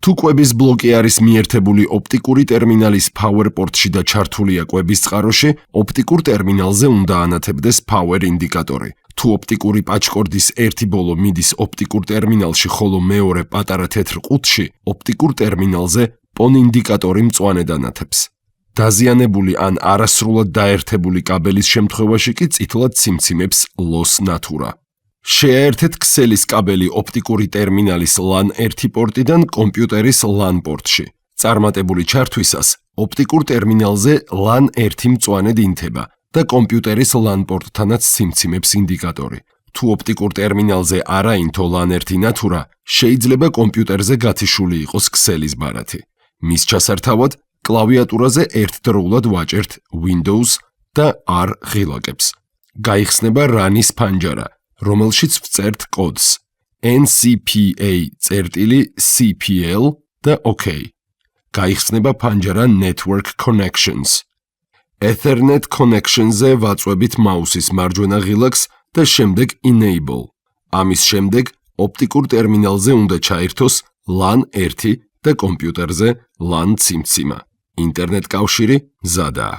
თუ კვების ბლოკი არის მიერთებული ოპტიკური ტერმინალის power port-ში და ჩართულია კვების წყაროში, ოპტიკურ ტერმინალზე უნდა ანათებდეს power ინდიკატორი. თუ ოპტიკური პაჩკორდის ერთი ბოლო მიდის ოპტიკურ ტერმინალში, ხოლო მეორე პატარა თეთრ ყუთში, ოპტიკურ ტერმინალზე PON ინდიკატორი მწვანედ ანათებს. დაზიანებული ან არასრულად დაერთებული კაბელის შემთხვევაში კი წითლად ციმციმებს LOS ნათურა. შეაერთეთ ქსელის კაბელი ოპტიკური ტერმინალის LAN 1 პორტიდან კომპიუტერის LAN პორტში. წარმატებული ჩართვისას ოპტიკურ ტერმინალზე LAN 1 მწვანედ ინთება და კომპიუტერის LAN პორტთანაც ციმციმებს ინდიკატორი. თუ ოპტიკურ ტერმინალზე არ აინთო LAN 1 ნათურა, შეიძლება კომპიუტერზე გათიშული იყოს ქსელის ბარათი. მის ჩასართავად კლავიატურაზე ერთდროულად ვაჭერთ Windows და R ღილაკებს. გაიხსნება RAN-ის ფანჯარა, რომელშიც ვწერთ კოდს NCPA-CPL და OK. გაიხსნება ფანჯარა Network Connections. Ethernet Connection-ზე ვაწვევით მაუსის მარჯვენა ღილაკს და შემდეგ Enable. ამის შემდეგ ოპტიკურ ტერმინალზე უნდა ჩაერთოს LAN 1 და კომპიუტერზე LAN ციმციმა. ინტერნეტ კავშირი მზადაა.